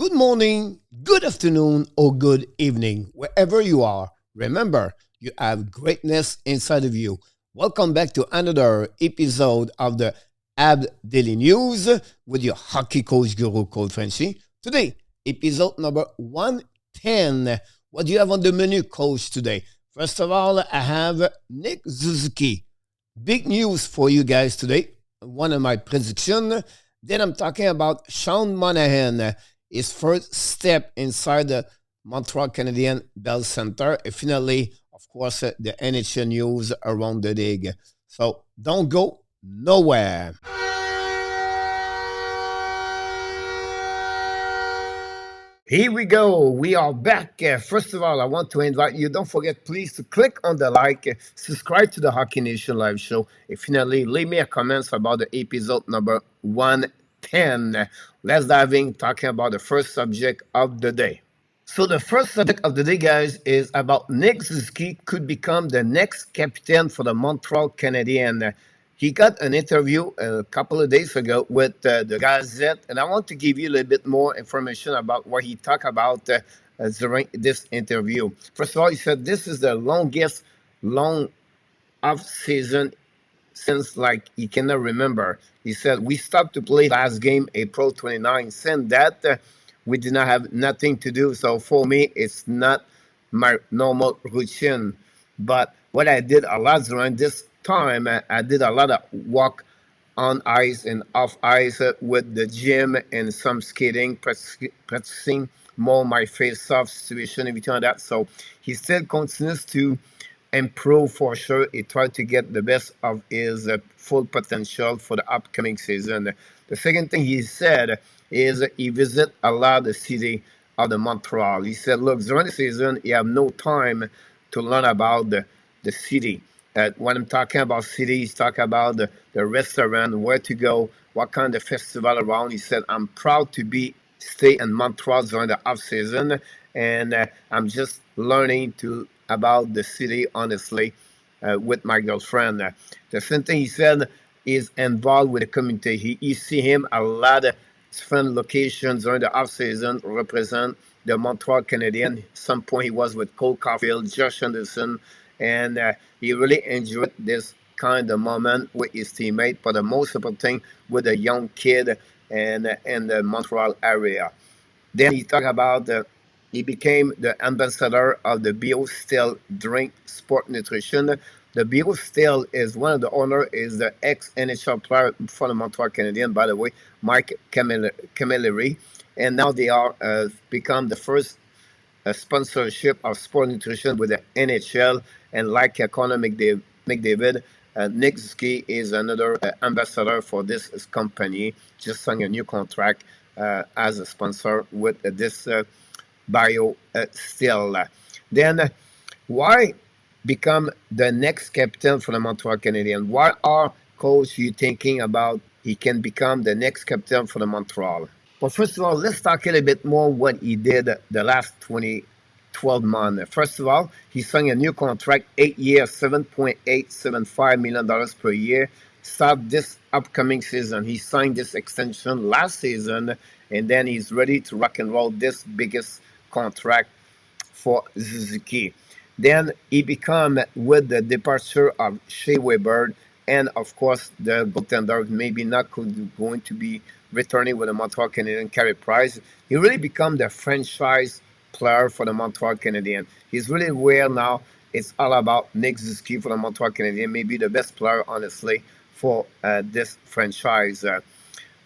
Good morning, good afternoon, or good evening, wherever you are. Remember, you have greatness inside of you. Welcome back to another episode of the Ab Daily News with your hockey coach guru called Frenchy. Today, episode number 110. What do you have on the menu, coach, today? First of all, I have Nick Suzuki. Big news for you guys today. One of my predictions. Then I'm talking about Sean Monahan, his first step inside the Montreal Canadiens Bell Center. And finally, of course, the NHL news around the league. So don't go nowhere. Here we go. We are back. First of all, I want to invite you. Don't forget, please, to click on the like, subscribe to the Hockey Nation live show, and finally, leave me a comment about the episode number 110. Let's dive in, talking about the first subject of the day. So the first subject of the day, guys, is about Nick Suzuki could become the next captain for the Montreal Canadiens. He got an interview a couple of days ago with the Gazette, and I want to give you a little bit more information about what he talked about during this interview. First of all, he said this is the longest long off season since like he cannot remember. He said we stopped to play last game April 29. Since that, we did not have nothing to do. So for me, it's not my normal routine. But what I did a lot during this time, I did a lot of walk on ice and off ice with the gym and some skating, practicing more my face-off situation, everything like that. So he still continues to improve for sure. He tried to get the best of his full potential for the upcoming season. The second thing he said is he visit a lot of the city of the Montreal. He said, look, during the season, you have no time to learn about the city. When I'm talking about city, he's talking about the restaurant, where to go, what kind of festival around. He said, I'm proud to stay in Montreal during the off season, and I'm just learning about the city, honestly, with my girlfriend. The same thing he said is involved with the community. You see him a lot of different locations during the off season represent the Montreal Canadiens. At some point he was with Cole Caulfield, Josh Anderson, and he really enjoyed this kind of moment with his teammate. But the most important thing with a young kid and in the Montreal area. Then he talked about he became the ambassador of the Bio Still Drink Sport Nutrition. The Bio Still is one of the owner is the ex-NHL player for the Montreal Canadiens, by the way, Mike Camilleri. And now they are become the first sponsorship of sport nutrition with the NHL. And like Conor McDavid, Nick Suzuki is another ambassador for this company, just signed a new contract as a sponsor with this Bio Still. Then, why become the next captain for the Montreal Canadiens? Why are coach you thinking about he can become the next captain for the Montreal? Well, first of all, let's talk a little bit more what he did the last 12 months. First of all, he signed a new contract, 8 years, $7.875 million per year. Start this upcoming season. He signed this extension last season, and then he's ready to rock and roll this biggest contract for Suzuki. Then he become with the departure of Shea Weber, and of course the goaltender maybe not going to be returning with the Montreal Canadiens, Carey Price. He really become the franchise player for the Montreal Canadiens. He's really where now it's all about Nick Suzuki for the Montreal Canadiens, maybe the best player, honestly, for this franchise.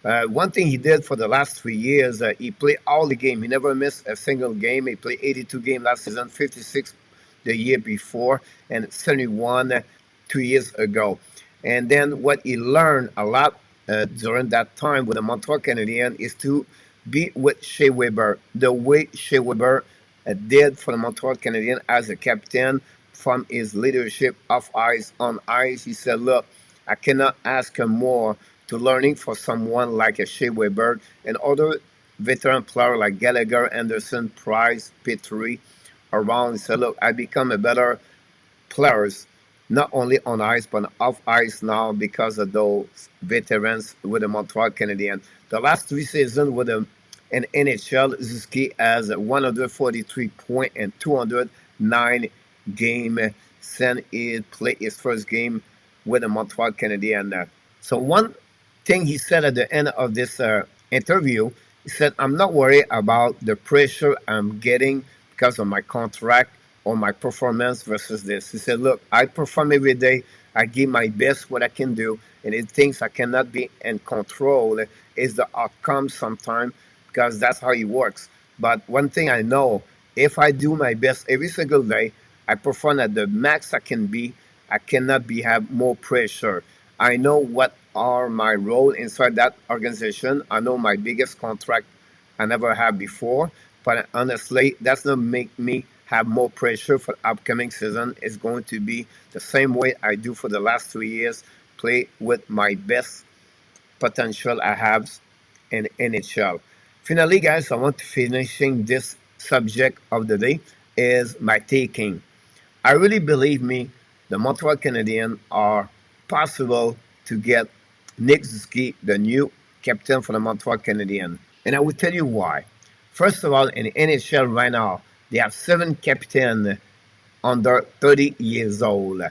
One thing he did for the last 3 years, he played all the game. He never missed a single game. He played 82 games last season, 56 the year before, and 71 2 years ago. And then what he learned a lot during that time with the Montreal Canadiens is to be with Shea Weber, the way Shea Weber did for the Montreal Canadiens as a captain, from his leadership off ice, on ice. He said, look, I cannot ask him more to learning for someone like a Shea Weber and other veteran players like Gallagher, Anderson, Price, Petrie around. He said, look, I become a better players, not only on ice, but off ice now because of those veterans with the Montreal Canadiens. The last 3 seasons with the in NHL. Suzuki has 143 points and 209 game since he played his first game with the Montreal Canadiens. So one thing he said at the end of this interview, he said, "I'm not worried about the pressure I'm getting because of my contract or my performance versus this." He said, "Look, I perform every day. I give my best what I can do, and it things I cannot be in control is the outcome sometimes because that's how it works. But one thing I know, if I do my best every single day, I perform at the max I can be. I cannot be have more pressure. I know what are my role inside that organization. I know my biggest contract I never had before. But honestly, that's not make me have more pressure for the upcoming season. It's going to be the same way I do for the last 3 years. Play with my best potential I have in NHL." Finally, guys, I want to finishing this subject of the day is my taking. I really believe me, the Montreal Canadiens are possible to get Nick Suzuki, the new captain for the Montreal Canadiens. And I will tell you why. First of all, in NHL right now, they have 7 captains under 30 years old.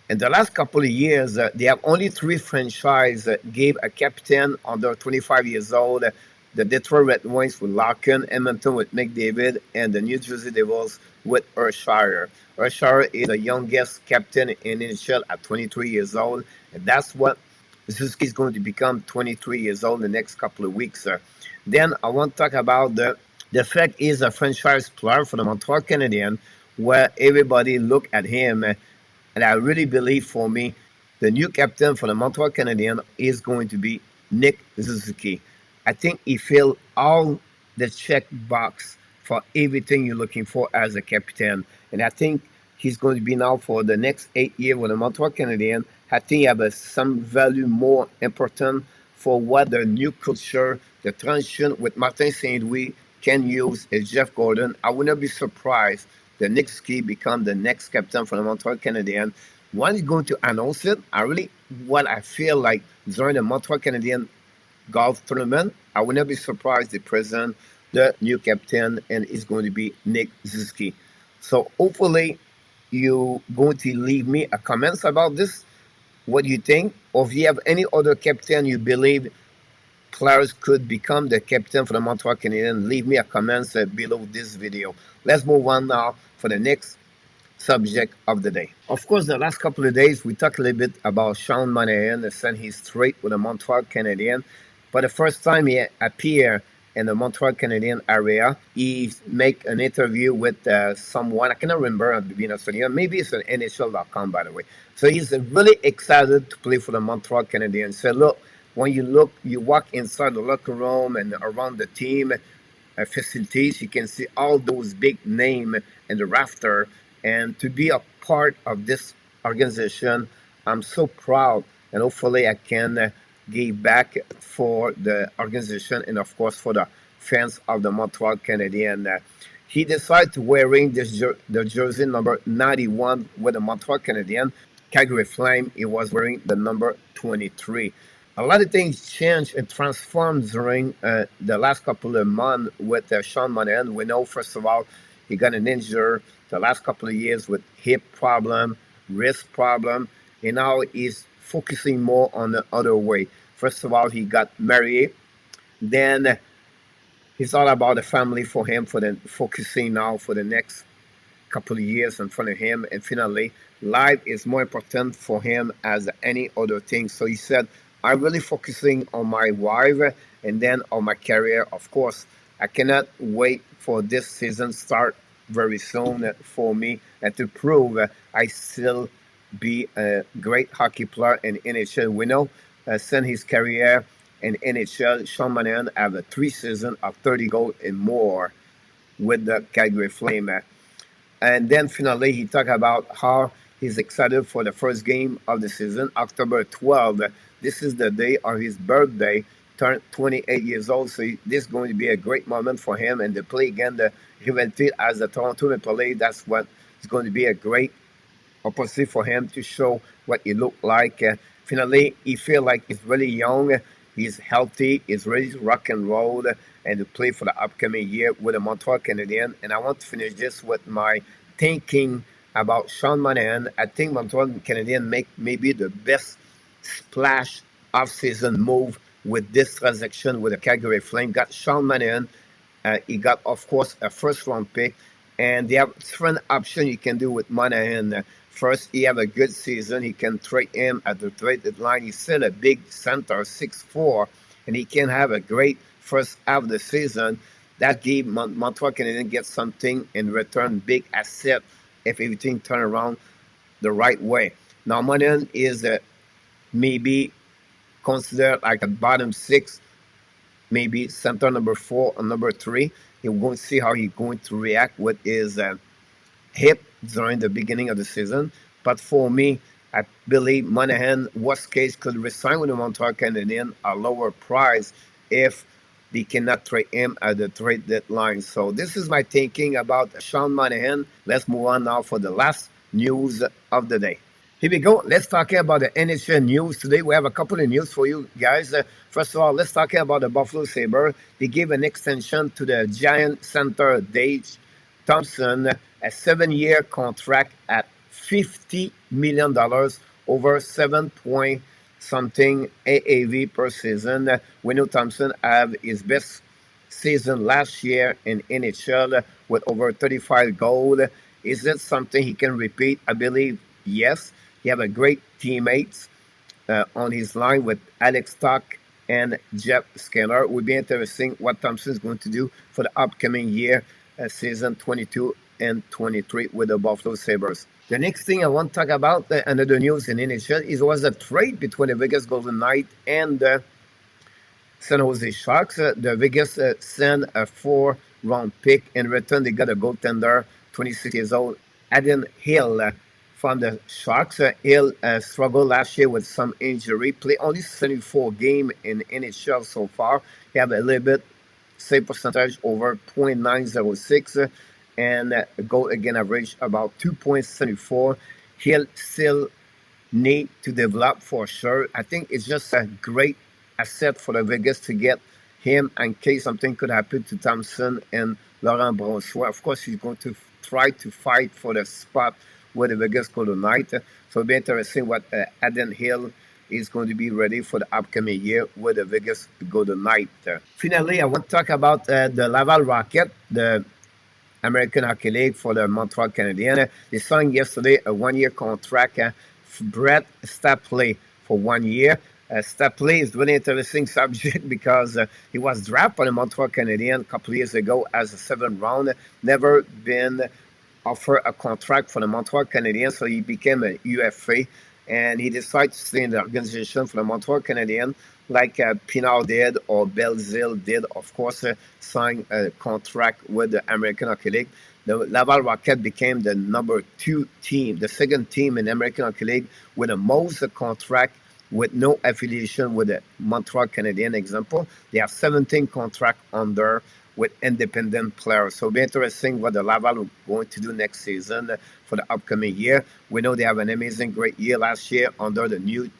In the last couple of years, they have only 3 franchises that gave a captain under 25 years old. The Detroit Red Wings with Larkin, Edmonton with McDavid, and the New Jersey Devils with Urshire. Urshire is the youngest captain in NHL at 23 years old, and that's what Suzuki is going to become 23 years old in the next couple of weeks. Then I want to talk about the fact is a franchise player for the Montreal Canadiens, where everybody look at him and I really believe for me, the new captain for the Montreal Canadiens is going to be Nick Suzuki. I think he filled all the check box for everything you're looking for as a captain. And I think he's going to be now for the next 8 years with the Montreal Canadiens. I think he have some value more important for what the new culture, the transition with Martin St. Louis can use is Jeff Gordon. I would not be surprised the Nick Ski become the next captain for the Montreal Canadiens. When he's going to announce it, what I feel like during the Montreal Canadiens golf tournament, I would not be surprised they present the new captain and it's going to be Nick Suzuki. So hopefully you going to leave me a comments about this. What do you think? Or if you have any other captain you believe players could become the captain for the Montreal Canadiens, leave me a comment below this video. Let's move on now for the next subject of the day. Of course, the last couple of days, we talked a little bit about Sean Monahan and sent his straight with the Montreal Canadiens. For the first time he appeared in the Montreal Canadiens area, he make an interview with someone, I cannot remember at the beginning of the year, maybe it's an NHL.com, by the way. So he's really excited to play for the Montreal Canadiens. So look, when you walk inside the locker room and around the team facilities, you can see all those big names in the rafter. And to be a part of this organization, I'm so proud, and hopefully I can give back for the organization and of course for the fans of the Montreal Canadiens. He decided to wearing the jersey number 91 with the Montreal Canadiens. Calgary Flame, he was wearing the number 23. A lot of things changed and transformed during the last couple of months with Sean Monahan. We know, first of all, he got an injury the last couple of years with hip problem, wrist problem, and now he's focusing more on the other way. First of all, he got married. Then it's all about the family for him, for the focusing now for the next couple of years in front of him. And finally, life is more important for him as any other thing. So he said, I'm really focusing on my wife and then on my career. Of course, I cannot wait for this season start very soon for me and to prove I still be a great hockey player in NHL. We know since his career in NHL, Sean Monahan have a 3 seasons of 30 goals and more with the Calgary Flame. And then finally, he talked about how he's excited for the first game of the season, October 12th. This is the day of his birthday, turned 28 years old. So this is going to be a great moment for him. And to play again the rivalry as the Toronto Maple Leafs, that's what is going to be a great opportunity for him to show what he looked like. Finally, he feel like he's really young. He's healthy, he's ready to rock and roll and to play for the upcoming year with the Montreal Canadiens. And I want to finish this with my thinking about Sean Monahan. I think Montreal Canadiens make maybe the best splash off-season move with this transaction with the Calgary Flame. Got Sean Monahan. He got, of course, a first-round pick. And they have different options you can do with Monahan. First, he have a good season. He can trade him at the trade deadline. He's still a big center, 6'4", and he can have a great first half of the season. That gave Montreal Canadiens get something in return, big asset if everything turn around the right way. Now, Monahan is maybe considered like a bottom six, maybe center number 4 or number 3. You're going to see how he's going to react with his hip during the beginning of the season. But for me, I believe Monahan, worst case, could resign with the Montreal Canadiens a lower price if they cannot trade him at the trade deadline. So this is my thinking about Sean Monahan. Let's move on now for the last news of the day. Here we go. Let's talk about the NHL news. Today we have a couple of news for you guys. First of all, let's talk about the Buffalo Sabres. They gave an extension to the Giant center Tage Thompson, a 7-year contract at $50 million over 7 point something AAV per season. We know Thompson had his best season last year in NHL with over 35 goals. Is it something he can repeat? I believe yes. He have a great teammates on his line with Alex Stock and Jeff Skinner. It would be interesting what Thompson is going to do for the upcoming year, season 22 and 23 with the Buffalo Sabres. The next thing I want to talk about, another news in NHL, was a trade between the Vegas Golden Knights and the San Jose Sharks. The Vegas sent a 4-round pick. In return, they got a goaltender, 26 years old, Adin Hill. From the Sharks. Hill struggled last year with some injury. Played only 74 games in NHL so far. He have a little bit save percentage over .906 and goal again average about 2.74. Hill still need to develop for sure. I think it's just a great asset for the Vegas to get him in case something could happen to Thompson and Laurent Brossoit. Of course, he's going to try to fight for the spot with the Vegas Golden Knights. So it'll be interesting what Adin Hill is going to be ready for the upcoming year with the Vegas Golden Knights. Finally, I want to talk about the Laval Rocket, the American Hockey League for the Montreal Canadiens. They signed yesterday a 1-year contract for Brett Stapley for 1 year. Stapley is a really interesting subject because he was drafted by the Montreal Canadiens a couple of years ago as a 7th round. Never been offered a contract for the Montreal Canadiens, so he became a UFA, and he decided to stay in the organization for the Montreal Canadiens, like Pinard did or Belzile did, of course, sign a contract with the American Hockey League. The Laval Rocket became the number 2 team, the second team in the American Hockey League with the most contract with no affiliation with the Montreal Canadiens. Example, they have 17 contracts under with independent players. So it'll be interesting what the Laval are going to do next season for the upcoming year. We know they have an amazing, great year last year under the new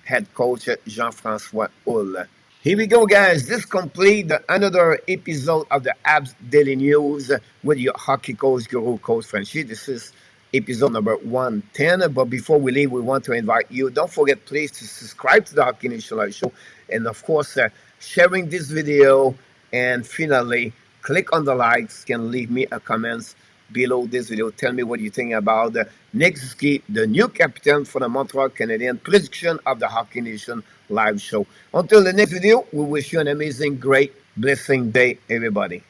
head coach, Jean-François Houle. Here we go, guys. This completes another episode of the Habs Daily News with your hockey coach, Guru Coach Frenchy. This is episode number 110. But before we leave, we want to invite you. Don't forget, please, to subscribe to the Hockey Nation Live Show. And, of course, sharing this video. And finally, click on the likes. You can leave me a comment below this video. Tell me what you think about Nick Suzuki, the new captain for the Montreal Canadiens. Prediction of the Hockey Nation Live Show. Until the next video, we wish you an amazing, great, blessing day, everybody.